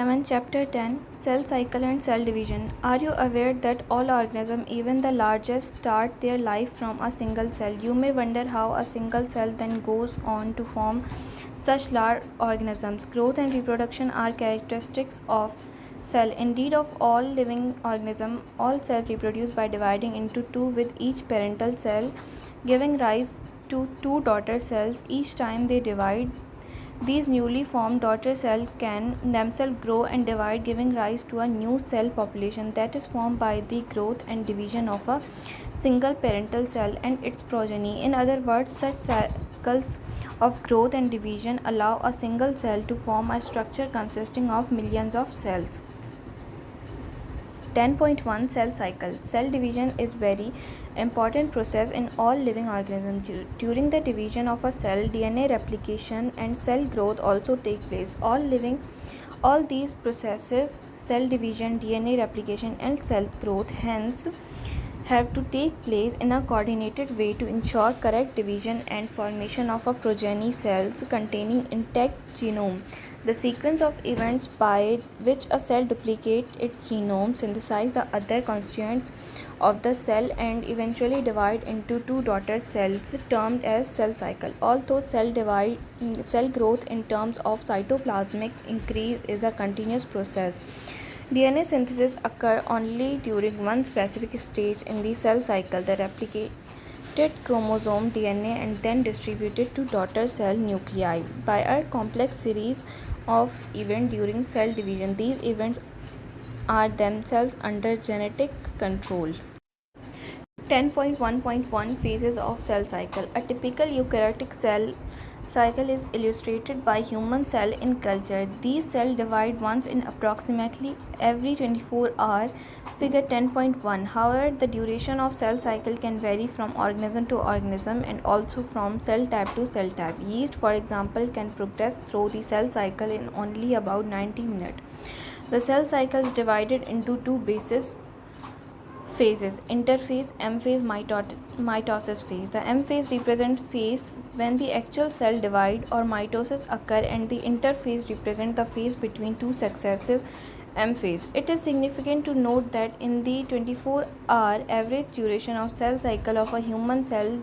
11 Chapter 10 Cell Cycle and Cell Division. Are you aware that all organisms, even the largest, start their life from a single cell? You may wonder how a single cell then goes on to form such large organisms. Growth and reproduction are characteristics of cell. Indeed, of all living organisms, all cells reproduce by dividing into two with each parental cell, giving rise to two daughter cells. Each time they divide, these newly formed daughter cells can themselves grow and divide, giving rise to a new cell population that is formed by the growth and division of a single parental cell and its progeny. In other words, such cycles of growth and division allow a single cell to form a structure consisting of millions of cells. 10.1 Cell cycle. Cell division is very important process in all living organisms. During the division of a cell, DNA replication and cell growth also take place. All these processes, cell division, DNA replication and cell growth, hence have to take place in a coordinated way to ensure correct division and formation of a progeny cells containing intact genome. The sequence of events by which a cell duplicates its genome, synthesize the other constituents of the cell and eventually divide into two daughter cells termed as cell cycle. Although cell growth in terms of cytoplasmic increase is a continuous process, DNA synthesis occurs only during one specific stage in the cell cycle, the replicated chromosome DNA, and then distributed to daughter cell nuclei by a complex series of events during cell division. These events are themselves under genetic control. 10.1.1 Phases of cell cycle. A typical eukaryotic cell cycle is illustrated by human cell in culture. These cells divide once in approximately every 24 hours. Figure 10.1. However, the duration of cell cycle can vary from organism to organism and also from cell type to cell type. Yeast, for example, can progress through the cell cycle in only about 90 minutes. The cell cycle is divided into two basic phases: interphase, M phase, mitosis phase. The M phase represents phase when the actual cell divide or mitosis occur, and the interphase represents the phase between two successive M phase. It is significant to note that in the 24-hour average duration of cell cycle of a human cell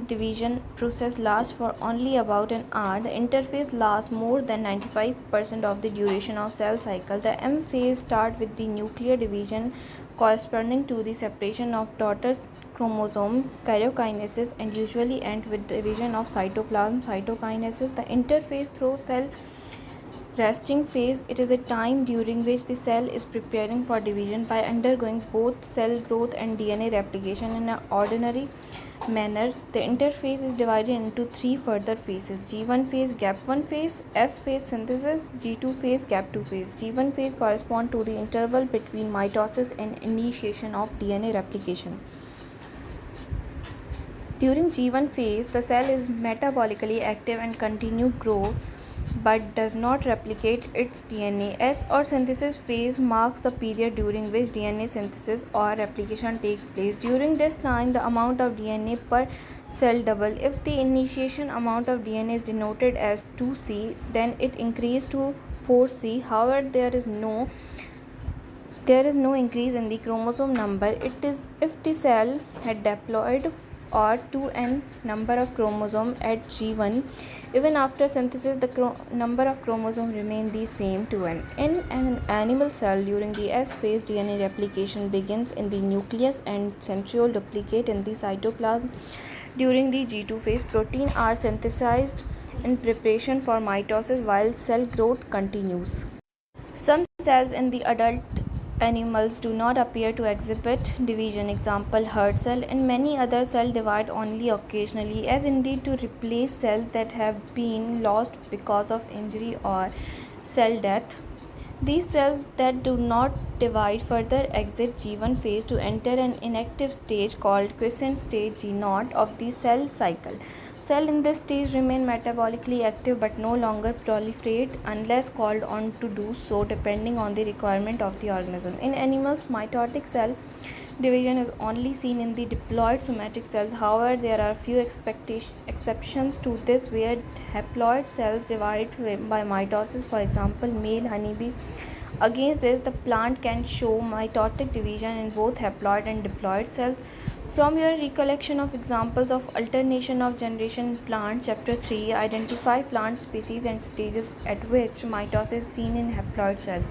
division process lasts for only about an hour. The interphase lasts more than 95% of the duration of cell cycle. The M phase starts with the nuclear division corresponding to the separation of daughter chromosome karyokinesis and usually ends with division of cytoplasm cytokinesis. The interphase through cell resting phase. It is a time during which the cell is preparing for division by undergoing both cell growth and DNA replication in an ordinary manner. The interphase is divided into three further phases: G1 phase, gap 1 phase, S phase synthesis, G2 phase, gap 2 phase. G1 phase corresponds to the interval between mitosis and initiation of DNA replication. During G1 phase, the cell is metabolically active and continue growth but does not replicate its DNA. S or synthesis phase marks the period during which DNA synthesis or replication takes place. During this time, the amount of DNA per cell doubles. If the initiation amount of DNA is denoted as 2C, then it increases to 4C. However, there is no increase in the chromosome number. It is if the cell had diploid or 2n number of chromosomes at G1. Even after synthesis, the number of chromosomes remain the same, 2n. In an animal cell, during the S phase, DNA replication begins in the nucleus and centriole duplicate in the cytoplasm. During the G2 phase, proteins are synthesized in preparation for mitosis while cell growth continues. Some cells in the adult animals do not appear to exhibit division, example herd cell, and many other cells divide only occasionally, as indeed to replace cells that have been lost because of injury or cell death. These cells that do not divide further exit G1 phase to enter an inactive stage called quiescent stage G0 of the cell cycle. Cells in this stage remain metabolically active but no longer proliferate unless called on to do so depending on the requirement of the organism. In animals, mitotic cell division is only seen in the diploid somatic cells. However, there are few exceptions to this where haploid cells divide by mitosis, for example, male honeybee. Against this, the plant can show mitotic division in both haploid and diploid cells. From your recollection of examples of alternation of generation in plants, chapter 3, identify plant species and stages at which mitosis is seen in haploid cells.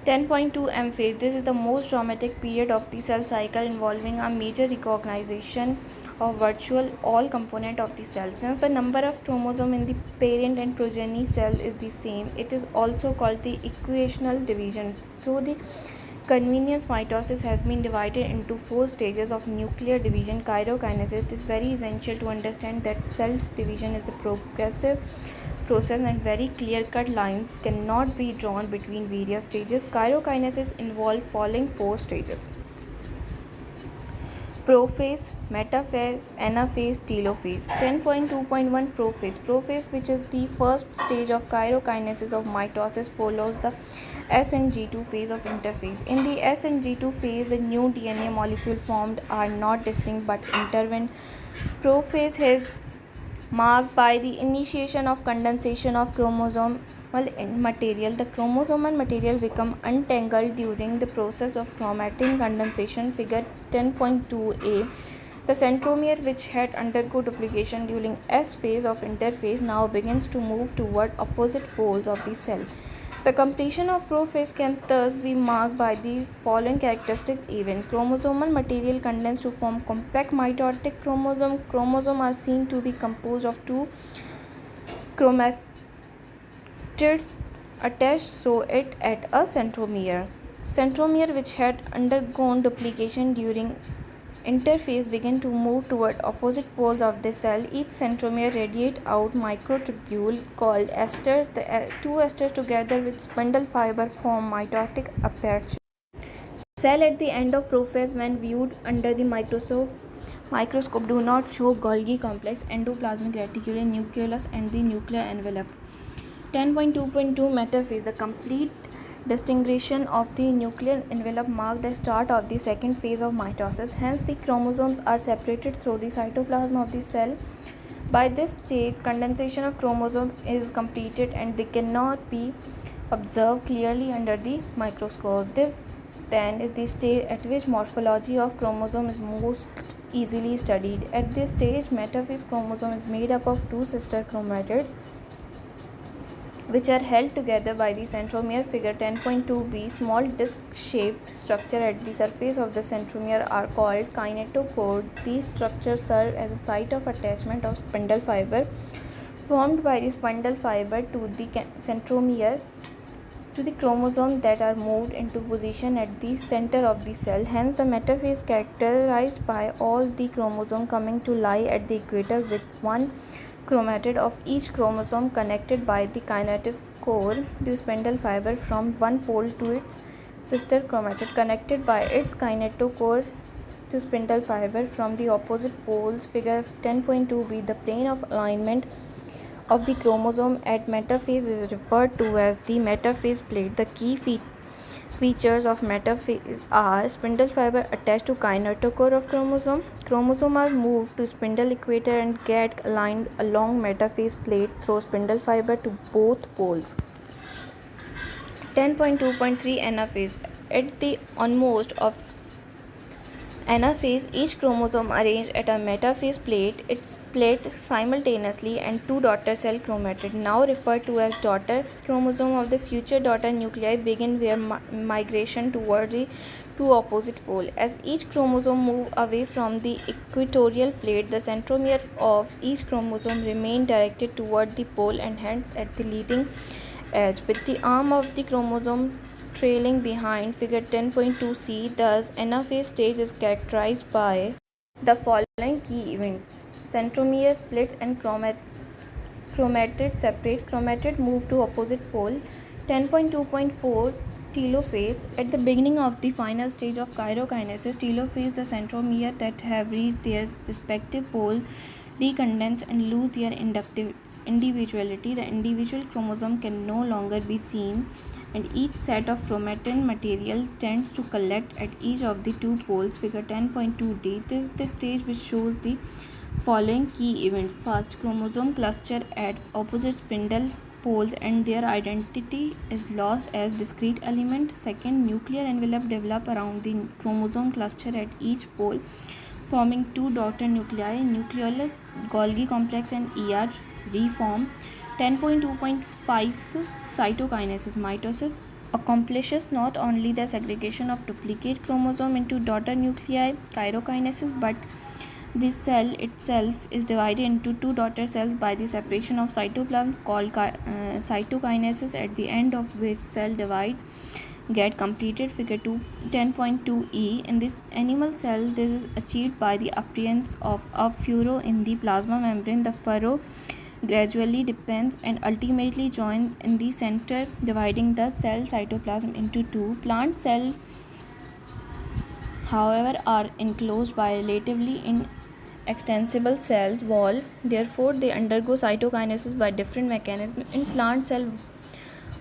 10.2 M phase. This is the most dramatic period of the cell cycle involving a major recognition of virtual all component of the cell. Since the number of chromosomes in the parent and progeny cell is the same, it is also called the equational division. Through the convenience, mitosis has been divided into 4 stages of nuclear division. Chirokinesis. It is very essential to understand that cell division is a progressive process and very clear-cut lines cannot be drawn between various stages. Chirokinesis involves following 4 stages: prophase, metaphase, anaphase, telophase. 10.2.1 Prophase. Prophase, which is the first stage of chirokinesis of mitosis, follows the S and G2 phase of interphase. In the S and G2 phase, the new DNA molecule formed are not distinct but intertwined. Prophase is marked by the initiation of condensation of chromosomal material. The chromosomal material become untangled during the process of chromatin condensation. Figure 10.2a. The centromere, which had undergo duplication during S phase of interphase, now begins to move toward opposite poles of the cell. The completion of prophase can thus be marked by the following characteristic event: chromosomal material condensed to form compact mitotic chromosome. Chromosomes are seen to be composed of 2 chromatids attached so it at a centromere. Centromere, which had undergone duplication during interphase, begin to move toward opposite poles of the cell. Each centromere radiate out microtubule called esters. The 2 esters together with spindle fiber form mitotic aperture. Cell at the end of prophase, when viewed under the microscope, do not show Golgi complex, endoplasmic reticulum, nucleus, and the nuclear envelope. 10.2.2 Metaphase. The complete disintegration of the nuclear envelope marks the start of the second phase of mitosis. Hence, the chromosomes are separated through the cytoplasm of the cell. By this stage, condensation of chromosomes is completed and they cannot be observed clearly under the microscope. This then is the stage at which morphology of chromosome is most easily studied. At this stage, metaphase chromosome is made up of 2 sister chromatids which are held together by the centromere. Figure 10.2b. Small disc-shaped structure at the surface of the centromere are called kinetochore. These structures serve as a site of attachment of spindle fiber formed by the spindle fiber to the centromere to the chromosomes that are moved into position at the center of the cell. Hence, the metaphase is characterized by all the chromosomes coming to lie at the equator with one chromatid of each chromosome connected by the kinetochore to spindle fiber from one pole to its sister chromatid connected by its kinetochore to spindle fiber from the opposite poles. Figure 10.2b. The plane of alignment of the chromosome at metaphase is referred to as the metaphase plate. The key features of metaphase are spindle fiber attached to kinetochore of chromosome. Chromosome are moved to spindle equator and get aligned along metaphase plate through spindle fiber to both poles. 10.2.3 Anaphase. At the onmost of anaphase, each chromosome arranged at a metaphase plate is split simultaneously and 2 daughter cell chromatids, now referred to as daughter chromosome of the future daughter nuclei, begin their migration toward the 2 opposite poles. As each chromosome moves away from the equatorial plate, the centromere of each chromosome remain directed toward the pole and hence at the leading edge, with the arm of the chromosome trailing behind. Figure 10.2c. Thus, anaphase stage is characterized by the following key events: centromere split and chromatid separate. Chromatid move to opposite pole. 10.2.4 Telophase. At the beginning of the final stage of chirokinesis, telophase, the centromere that have reached their respective pole decondense and lose their individuality. The individual chromosome can no longer be seen and each set of chromatin material tends to collect at each of the two poles. Figure 10.2d. This is the stage which shows the following key events. First, chromosome cluster at opposite spindle poles and their identity is lost as discrete element. Second, nuclear envelope develop around the chromosome cluster at each pole, forming two daughter nuclei, nucleolus, Golgi complex, and ER reform. 10.2.5 Cytokinesis. Mitosis accomplishes not only the segregation of duplicate chromosome into daughter nuclei, chirokinesis, but the cell itself is divided into two daughter cells by the separation of cytoplasm called cytokinesis, at the end of which cell divides get completed. Figure 10.2e. In this animal cell, this is achieved by the appearance of a furrow in the plasma membrane. The furrow gradually depends and ultimately joins in the center, dividing the cell cytoplasm into two. Plant cells, however, are enclosed by relatively inextensible cell wall. Therefore, they undergo cytokinesis by different mechanisms. In plant, cell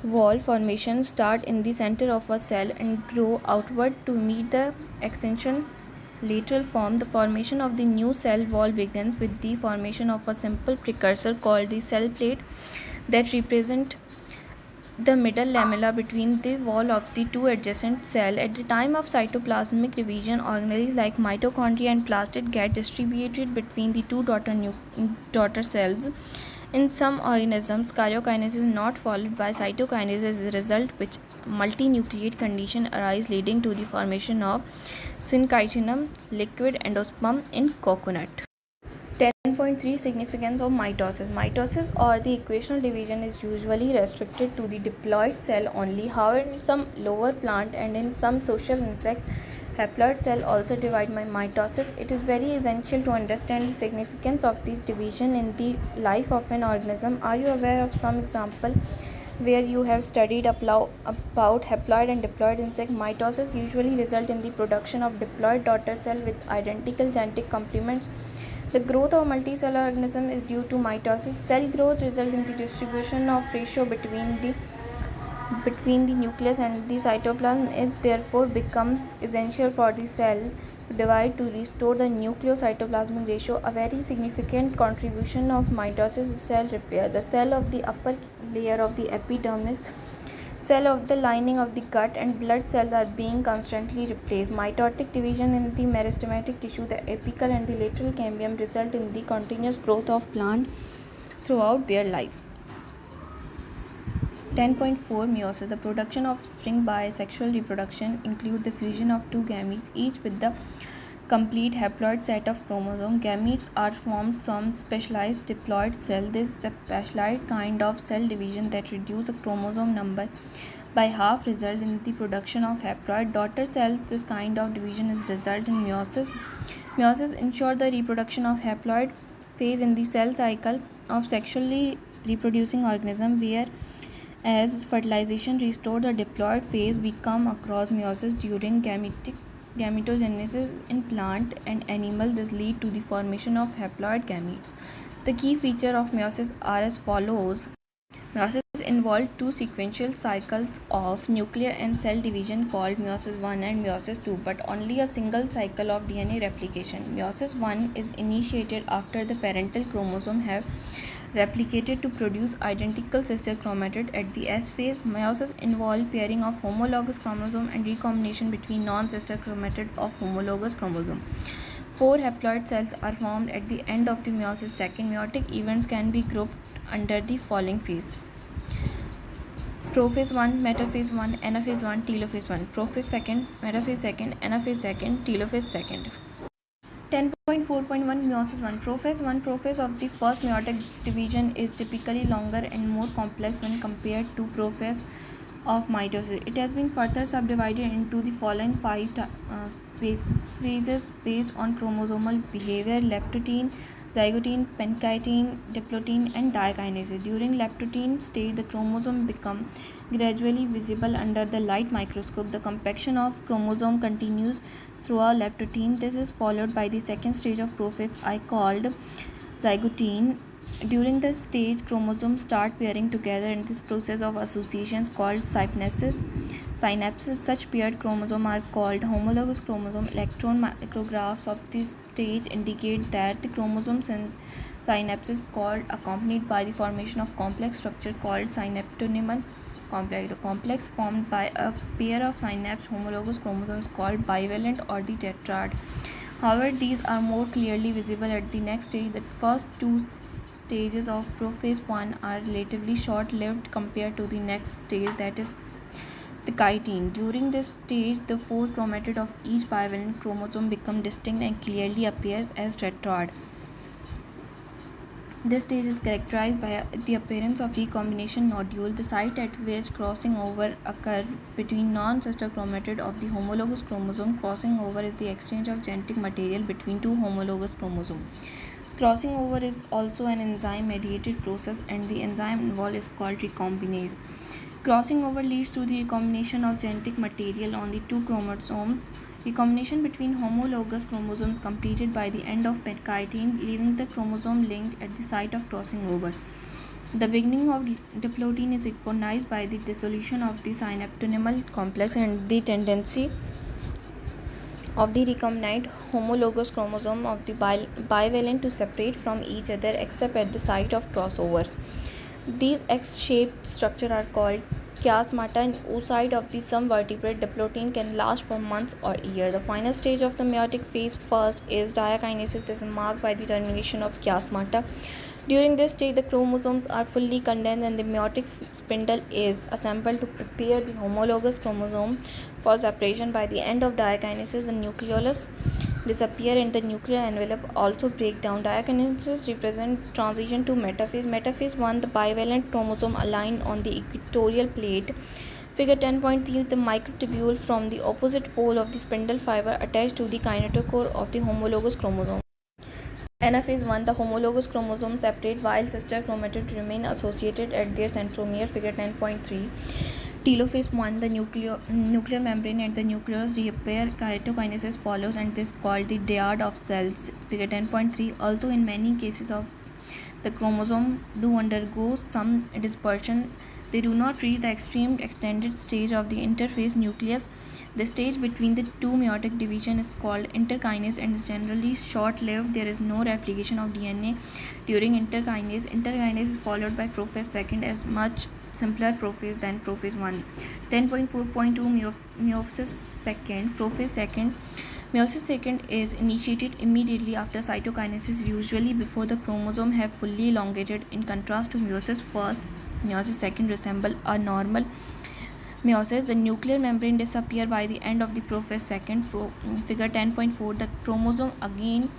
wall formation start in the center of a cell and grow outward to meet the extension lateral form. The formation of the new cell wall begins with the formation of a simple precursor called the cell plate that represent the middle lamella between the wall of the two adjacent cells. At the time of cytoplasmic division, organelles like mitochondria and plastid get distributed between the two daughter cells. In some organisms, karyokinesis is not followed by cytokinesis. As a result, which multinucleate condition arise, leading to the formation of syncytinum liquid endosperm in coconut. 10.3 Significance of mitosis. Mitosis, or the equational division, is usually restricted to the diploid cell only. However, in some lower plant and in some social insects, haploid cell also divide by mitosis. It is very essential to understand the significance of this division in the life of an organism. Are you aware of some example where you have studied about haploid and diploid insect? Mitosis usually result in the production of diploid daughter cell with identical genetic complements. The growth of multicellular organism is due to mitosis. Cell growth results in the distribution of ratio between the nucleus and the cytoplasm. It therefore becomes essential for the cell to divide to restore the nucleocytoplasmic ratio. A very significant contribution of mitosis is cell repair. The cell of the upper layer of the epidermis, cell of the lining of the gut, and blood cells are being constantly replaced. Mitotic division in the meristematic tissue, the apical and the lateral cambium, result in the continuous growth of plant throughout their life. 10.4 Meiosis. The production of offspring by sexual reproduction include the fusion of two gametes, each with the complete haploid set of chromosomes. Gametes are formed from specialized diploid cells. This is the specialized kind of cell division that reduces the chromosome number by half, result in the production of haploid daughter cells. This kind of division is result in meiosis. Meiosis ensures the reproduction of haploid phase in the cell cycle of sexually reproducing organism, where as fertilization restores the diploid phase. We come across meiosis during gametogenesis in plant and animal. This leads to the formation of haploid gametes. The key features of meiosis are as follows. Meiosis involves two sequential cycles of nuclear and cell division called meiosis 1 and meiosis 2, but only a single cycle of DNA replication. Meiosis 1 is initiated after the parental chromosome have replicated to produce identical sister chromatid at the S phase. Meiosis involves pairing of homologous chromosome and recombination between non-sister chromatid of homologous chromosome. 4 haploid cells are formed at the end of the meiosis second. Meiotic events can be grouped under the following phase: prophase 1, metaphase 1, anaphase 1, telophase 1. Prophase second, metaphase second, anaphase second, telophase second. 10.4.1 Meiosis 1. Prophase of the first meiotic division is typically longer and more complex when compared to prophase of mitosis. It has been further subdivided into the following 5 phases based on chromosomal behavior: leptotene, zygotene, pancreatine, diplotene, and dikinesis. During leptotene stage, the chromosome become gradually visible under the light microscope. The compaction of chromosome continues throughout leptotene. This is followed by the second stage of prophase, called zygotene. During this stage, chromosomes start pairing together in this process of associations called synapses. Such paired chromosomes are called homologous chromosomes. Electron micrographs of this stage indicate that the chromosomes and synapses called accompanied by the formation of complex structure called synaptonymal complex. The complex formed by a pair of synapse homologous chromosomes called bivalent or the tetrad. However, these are more clearly visible at the next stage. The first two stages of prophase 1 are relatively short-lived compared to the next stage, that is the chitin. During this stage, the four chromatid of each bivalent chromosome become distinct and clearly appears as tetrad. This stage is characterized by the appearance of recombination nodule, the site at which crossing over occurs between non-sister chromatid of the homologous chromosome. Crossing over is the exchange of genetic material between two homologous chromosomes. Crossing over is also an enzyme-mediated process, and the enzyme involved is called recombinase. Crossing over leads to the recombination of genetic material on the two chromosomes. Recombination between homologous chromosomes completed by the end of chitin, leaving the chromosome linked at the site of crossing over. The beginning of diplotin is recognized by the dissolution of the synaptonymal complex and the tendency of the recombinant homologous chromosome of the bivalent to separate from each other except at the site of crossovers. These X-shaped structures are called chiasmata. In oocyte of the some vertebrate, diplotin can last for months or years. The final stage of the meiotic phase first is diakinesis. This is marked by the termination of chiasmata. During this stage, the chromosomes are fully condensed and the meiotic spindle is assembled to prepare the homologous chromosome for separation. By the end of diakinesis, the nucleolus disappear and the nuclear envelope also break down. Diakinesis represents transition to metaphase. Metaphase 1, the bivalent chromosome aligned on the equatorial plate. Figure 10.3, the microtubule from the opposite pole of the spindle fiber attached to the kinetochore of the homologous chromosome. Anaphase 1, the homologous chromosomes separate while sister chromatids remain associated at their centromere. Figure 10.3. Telophase 1, the nuclear membrane and the nucleus repair. Cytokinesis follows, and this is called the dyad of cells. Figure 10.3. Although in many cases of the chromosome do undergo some dispersion, they do not reach the extreme extended stage of the interphase nucleus. The stage between the two meiotic division is called interkinase and is generally short-lived. There is no replication of DNA during interkinase. Interkinase is followed by prophase second, as much simpler prophase than prophase 1. 10.4.2 Meiosis second. Prophase second. Meiosis second is initiated immediately after cytokinesis, usually before the chromosome have fully elongated. In contrast to meiosis first, meiosis second resemble a normal meiosis. The nuclear membrane disappear by the end of the prophase second. Figure 10.4, the chromosome again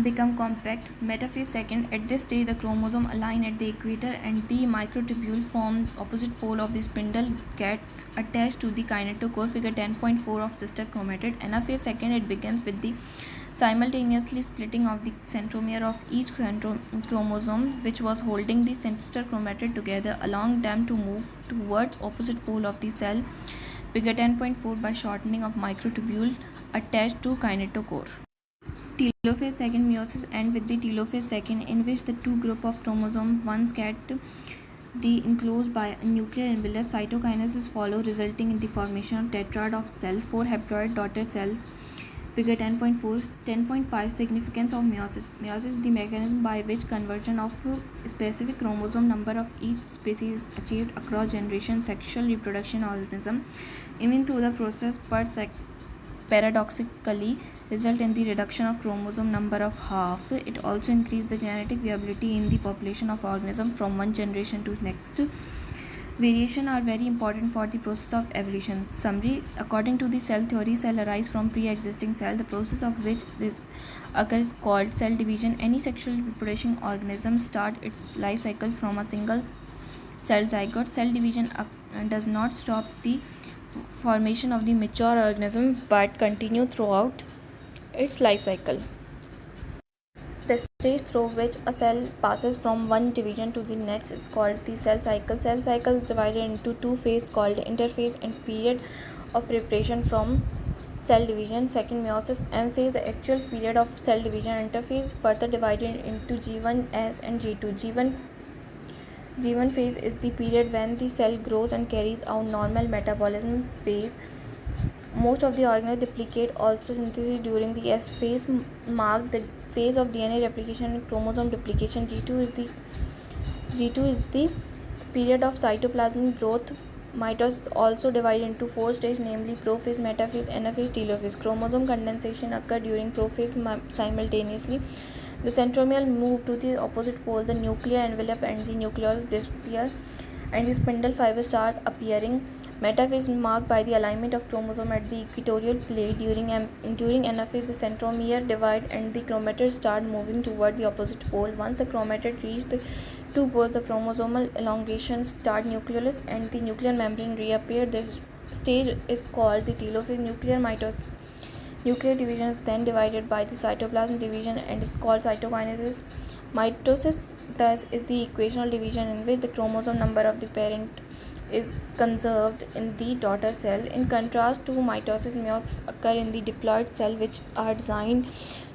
become compact. Metaphase second. At this stage, the chromosome align at the equator and the microtubule form opposite pole of the spindle gets attached to the kinetochore. Figure 10.4 of sister chromatid. Anaphase second, it begins with the simultaneously splitting of the centromere of each chromosome, which was holding the sister chromatid together, allowing them to move towards opposite pole of the cell. Figure 10.4, by shortening of microtubule attached to kinetochore. Telophase second. Meiosis end with the telophase second, in which the two group of chromosomes once get the enclosed by a nuclear envelope. Cytokinesis follow, resulting in the formation of tetrad of cell, 4 haploid daughter cells. Figure 10.4. 10.5, significance of meiosis. Meiosis is the mechanism by which conversion of specific chromosome number of each species is achieved across generation. Sexual reproduction organism, even through the process paradoxically result in the reduction of chromosome number of half. It also increases the genetic viability in the population of organism from one generation to next. Variation are very important for the process of evolution. Summary: according to the cell theory, cell arise from pre-existing cell, the process of which this occurs called cell division. Any sexual reproducing organism start its life cycle from a single cell zygote. Cell division does not stop the formation of the mature organism but continue throughout its life cycle. The stage through which a cell passes from one division to the next is called the cell cycle. Cell cycle is divided into two phases called interphase and period of preparation from cell division. Second, meiosis M phase, the actual period of cell division. Interphase further divided into G1S and G2. G1 phase is the period when the cell grows and carries out normal metabolism phase. Most of the organelles duplicate also synthesis during the S phase, marked the phase of DNA replication and chromosome duplication. G2 is the period of cytoplasmic growth. Mitosis also divided into 4 stages, namely prophase, metaphase, anaphase, telophase. Chromosome condensation occurs during prophase simultaneously. The centromere move to the opposite pole, the nuclear envelope and the nucleus disappear, and the spindle fibers start appearing. Metaphase is marked by the alignment of chromosome at the equatorial plate. During anaphase, the centromere divide and the chromatid start moving toward the opposite pole. Once the chromatid reach the two poles, the chromosomal elongation start. Nucleus and the nuclear membrane reappear. This stage is called the telophase. Nuclear division is then divided by the cytoplasm division and is called cytokinesis. Mitosis thus is the equational division in which the chromosome number of the parent is conserved in the daughter cell. In contrast to mitosis, meiosis occur in the diploid cell, which are designed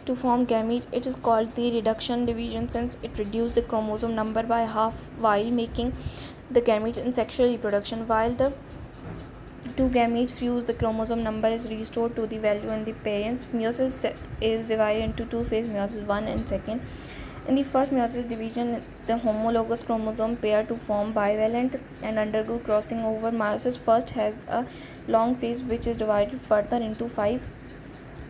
to form gametes. It is called the reduction division since it reduces the chromosome number by half while making the gametes in sexual reproduction. While the two gametes fuse, the chromosome number is restored to the value in the parents. Meiosis is divided into two phases, meiosis 1 and 2. In the first meiosis division, the homologous chromosome pair to form bivalent and undergo crossing over. Meiosis first has a long phase which is divided further into 5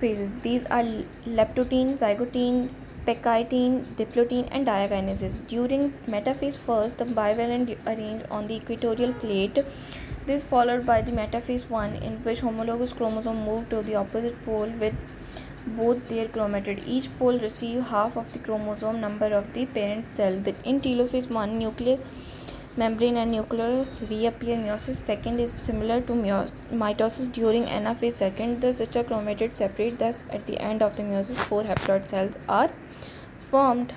phases. These are leptotene, zygotene, pectine, diplotin, and diakinesis. During metaphase first, the bivalent arrange on the equatorial plate. This followed by the metaphase 1, in which homologous chromosome move to the opposite pole with both their chromatid. Each pole receive half of the chromosome number of the parent cell. In telophase 1, nuclear membrane and nucleus reappear. Meiosis second is similar to mitosis during anaphase second. The sister chromatid separate. Thus, at the end of the meiosis, 4 haploid cells are formed.